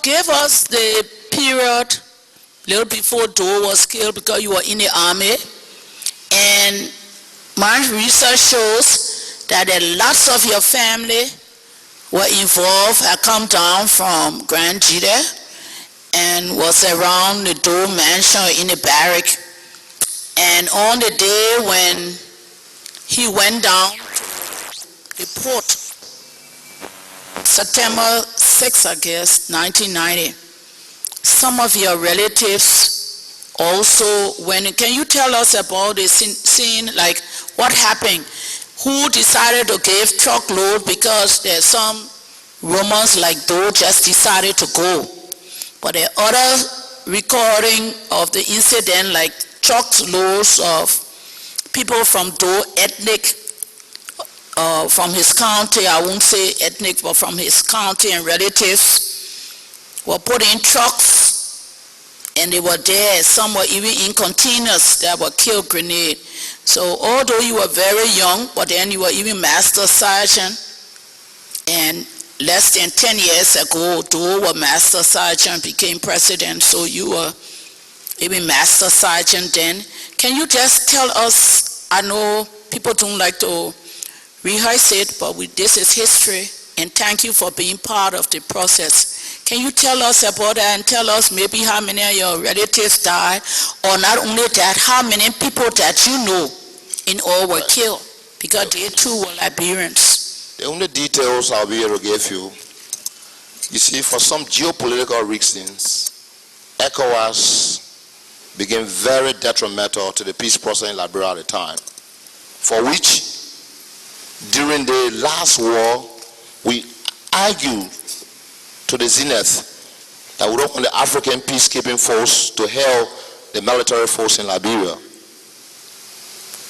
give us the period a little before Doe was killed, because you were in the army, and my research shows that lots of your family were involved, had come down from Grand Jita and was around the Doe mansion in the barrack. And on the day when he went down to the port, September 6, I guess, 1990, some of your relatives also went. Can you tell us about the scene, like what happened? Who decided to give truckload? Because there's some rumors like Doe just decided to go. But the other recording of the incident, like truckloads of people from Doe ethnic, from his county, I won't say ethnic, but from his county and relatives, were put in trucks, and they were there. Some were even in containers that were killed grenade. So although you were very young, but then you were even master sergeant, and less than 10 years ago, Doe was master sergeant, became president, so you were even master sergeant then. Can you just tell us, I know people don't like to rehearse it, but this is history, and thank you for being part of the process. Can you tell us about that, and tell us maybe how many of your relatives died, or not only that, how many people that you know in all were killed, because they too were Liberians? The only details I'll be able to give you, you see, for some geopolitical reasons, Ecowas became very detrimental to the peace process in Liberia at the time, for which, during the last war, we argued to the zenith that we don't want the African peacekeeping force to help the military force in Liberia.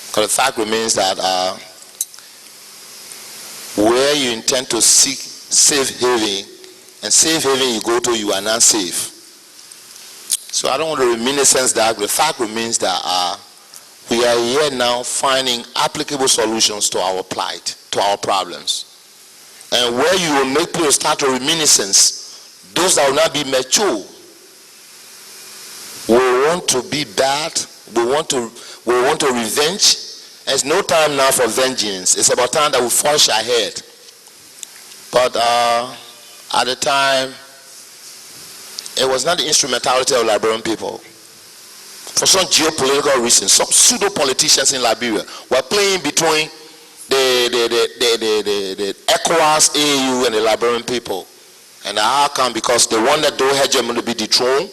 Because the fact remains that where you intend to seek safe haven, and safe haven you go to, you are not safe. So I don't want to reminiscence that, but the fact remains that we are here now finding applicable solutions to our plight, to our problems. And where you will make people start to reminiscence, those that will not be mature will want to be bad, will want to revenge. And it's no time now for vengeance. It's about time that we forge ahead. But at the time, it was not the instrumentality of Liberian people. For some geopolitical reasons, some pseudo-politicians in Liberia were playing between the Ecowas, AU, and the Liberian people. And how come? Because they wanted Doe hegemony to be dethroned,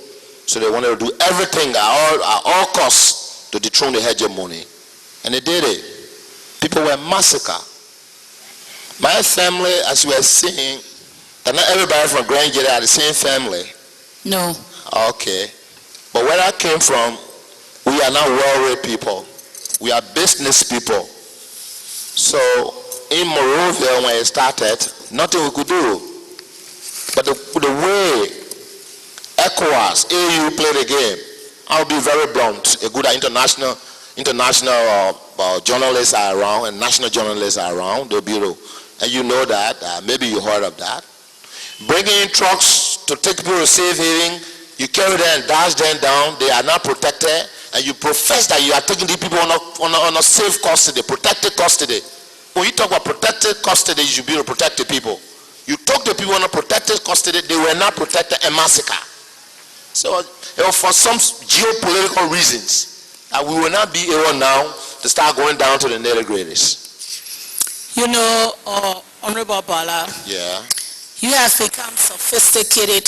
so they wanted to do everything at all costs to dethrone the hegemony. And they did it. People were massacred. My family, as you were saying, and not everybody from Grand Jita are the same family. No. Okay. But where I came from, we are now well-read people. We are business people. So in Monrovia, when it started, nothing we could do. But the way ECOWAS, AU played the game, I'll be very blunt. A good international journalists are around, and national journalists are around the bureau. And you know that, maybe you heard of that. Bringing in trucks to take people to safe haven, you carry them and dash them down, they are not protected, and you profess that you are taking the people on a safe custody, protected custody. When you talk about protected custody, you should be able to protect the people. You took the people on a protected custody, they were not protected, and massacre. So for some geopolitical reasons, we will not be able now to start going down to the nitty-gritties. You know, Honorable Gbala, yeah, you have become sophisticated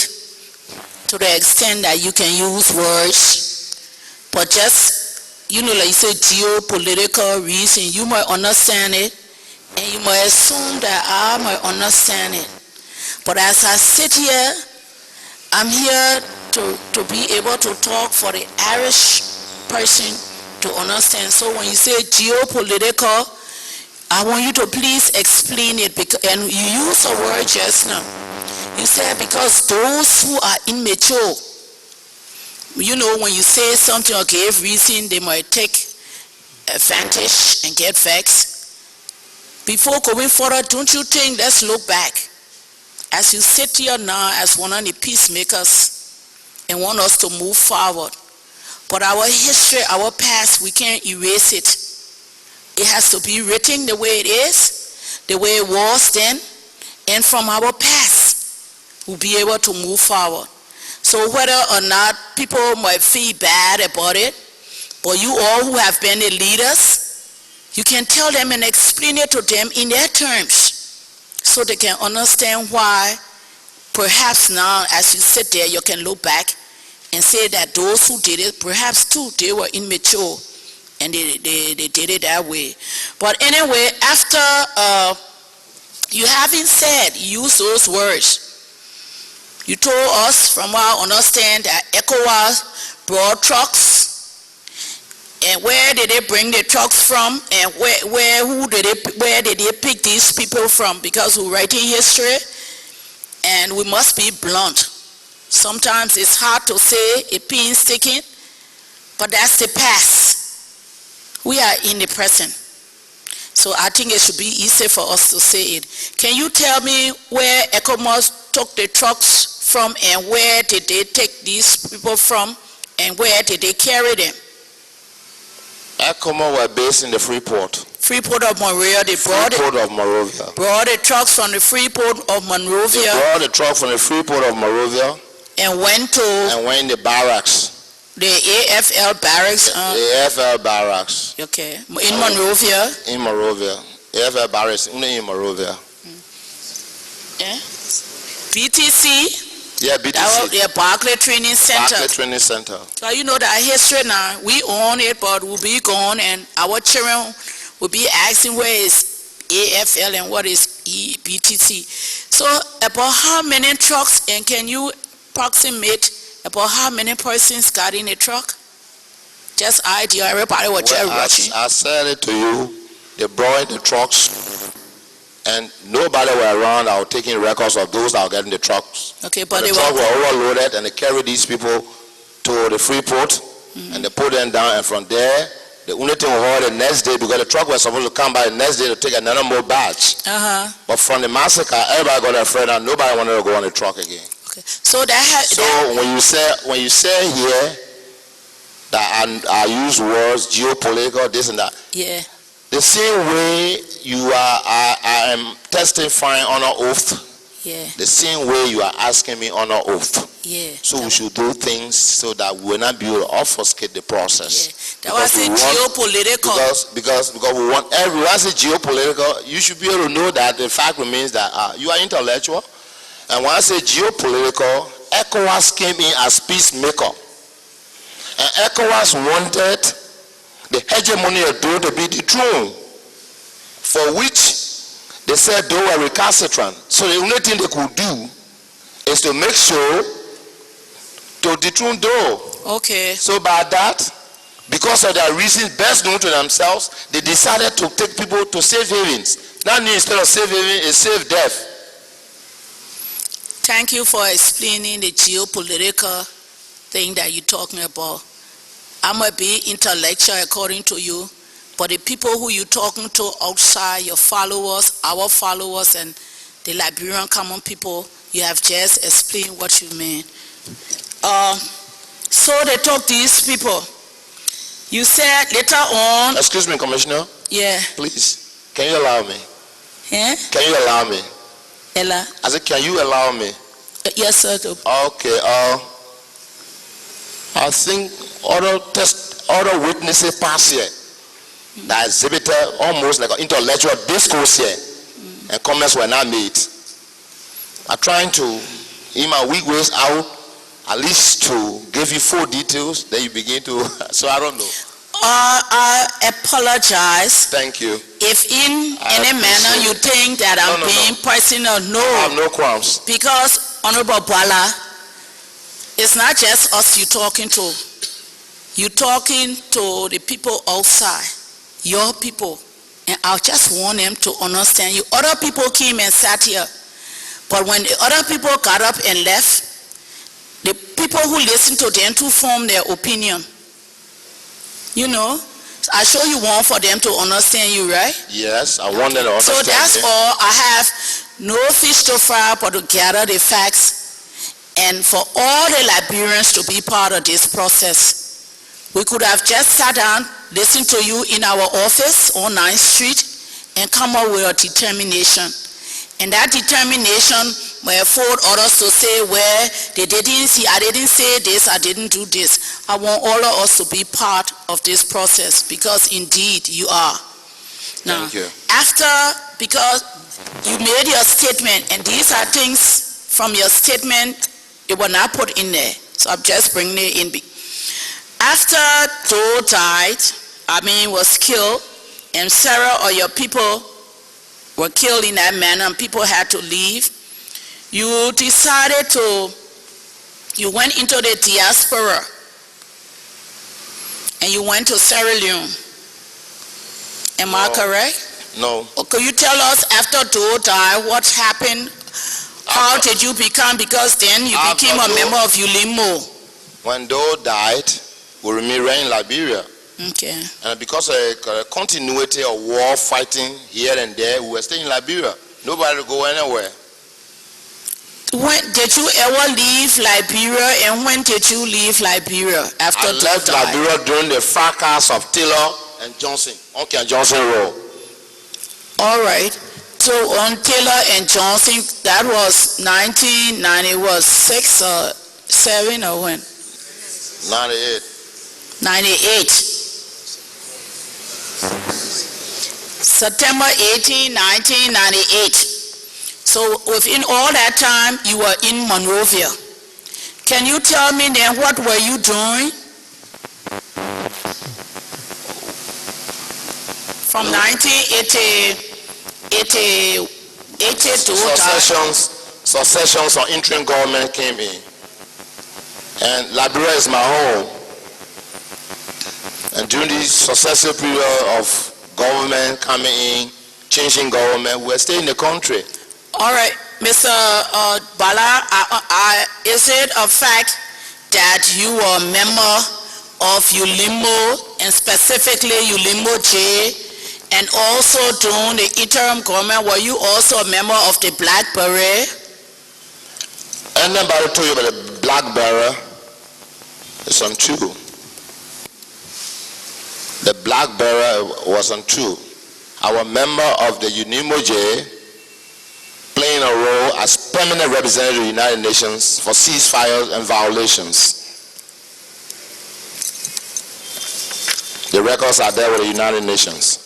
to the extent that you can use words, but just, you know, like you say, geopolitical reason, you might understand it, and you might assume that I might understand it. But as I sit here, I'm here to be able to talk for the Irish person to understand. So when you say geopolitical, I want you to please explain it, because, and you use a word just now. You said because those who are immature, you know, when you say something or give reason, they might take advantage and get vexed. Before going further, don't you think, let's look back. as you sit here now as one of the peacemakers and want us to move forward, but our history, our past, we can't erase it. It has to be written the way it is, the way it was then, and from our past, we'll be able to move forward. So whether or not people might feel bad about it, but you all who have been the leaders, you can tell them and explain it to them in their terms so they can understand why perhaps now as you sit there, you can look back and say that those who did it, perhaps too, they were immature and they did it that way. But anyway, after you having said, use those words, you told us from what I understand that Ecowas brought trucks, and where did they bring the trucks from, and where did they pick these people from? Because we're writing history and we must be blunt. Sometimes it's hard to say, it's painstaking, but that's the past. We are in the present. So I think it should be easy for us to say it. Can you tell me where Ecowas took the trucks from, and where did they take these people from, and where did they carry them? Ecowas were based in the Freeport. Freeport of Monrovia. They brought the trucks from the Freeport of Monrovia. They brought the truck from the Freeport of Monrovia. And went in the barracks. The AFL barracks. The AFL barracks. Okay. In Monrovia. In Monrovia. AFL barracks in Monrovia. Yeah. BTC. Yeah, BTC. That was the Barclay Training Center. Barclay Training Center. So you know that history now. We own it, but we'll be gone, and our children will be asking where is AFL and what is BTC. So about how many trucks, and can you approximate about how many persons got in a truck? Just idea, everybody was just rushing. I said it to you, they brought the trucks and nobody were around that were taking records of those that were getting the trucks. Okay, but the trucks were overloaded and they carried these people to the Freeport and they put them down, and from there, the only thing we heard the next day, because the truck was supposed to come by the next day to take another more batch. But from the massacre, everybody got afraid and nobody wanted to go on the truck again. Okay. So when you say here that I use words geopolitical, this and that. Yeah. The same way I am testifying on an oath. Yeah. The same way you are asking me on an oath. Yeah. So we should do things so that we will not be able to obfuscate the process. Yeah. That was a geopolitical. Because we want everyone say geopolitical, you should be able to know that the fact remains that you are intellectual. And when I say geopolitical, ECOWAS came in as peacemaker. And ECOWAS wanted the hegemony of Doe to be the throne, for which they said Doe were recalcitrant. So the only thing they could do is to make sure to dethrone Doe. Okay. So by that, because of their reasons best known to themselves, they decided to take people to safe havens. That means instead of safe haven, is safe death. Thank you for explaining the geopolitical thing that you're talking about. I might be intellectual according to you, but the people who you're talking to outside, your followers, our followers, and the Liberian common people, you have just explained what you mean. So they took these people. You said later on... Excuse me, Commissioner. Yeah. Please, can you allow me? Yeah? Can you allow me? Ella? I said, can you allow me? Yes, sir. Okay. I think other witnesses pass here that exhibited almost like an intellectual discourse here, and comments were not made. I'm trying to, in my weak ways out, at least to give you full details, then you begin to, so I don't know. I apologize. Thank you. If in any manner you think that I'm being personal, no. I have no qualms. Because, Honorable Gbala, it's not just us you're talking to. You're talking to the people outside, your people. And I just want them to understand you. Other people came and sat here. But when the other people got up and left, the people who listened to them to form their opinion. You know, I sure you want for them to understand you, right? Yes, I want them to understand. So that's all I have. no fish to fry but to gather the facts and for all the Liberians to be part of this process. We could have just sat down, listened to you in our office on 9th Street and come up with a determination. And that determination may afford others to say, well, they didn't see, I didn't say this, I didn't do this. I want all of us to be part of this process because indeed you are. Now, Thank you. Because you made your statement and these are things from your statement, it were not put in there. So I'm just bringing it in. After Doe died, was killed, and Sarah or your people were killed in that manner and people had to leave, you decided you went into the diaspora and you went to Sierra Leone. Am I correct? No. Or could you tell us after Doe died what happened? How did you become, because then you became a member of ULIMO. When Doe died, we remained in Liberia. Okay. And because of a continuity of war fighting here and there, we were staying in Liberia. Nobody would go anywhere. When did you ever leave Liberia, and when did you leave Liberia after Doe died? I left Liberia during the fracas of Taylor and Johnson, Uncle and Johnson Road. All right. So on Taylor and Johnson, that was 1996 or 7 or when? 98. 98. September 18, 1998. So within all that time, you were in Monrovia. Can you tell me then what were you doing? From 1980 to Successions or interim government came in. And Liberia is my home. And during this successive period of government coming in, changing government, we're staying in the country. All right, Mr. Gbala, is it a fact that you were a member of ULIMO, and specifically ULIMO J, and also during the interim government, were you also a member of the Black Beret? Anybody told you about the Black Beret? It's untrue. The Black Beret was untrue. I was a member of the ULIMO J, playing a role as permanent representative of the United Nations for ceasefires and violations. The records are there with the United Nations.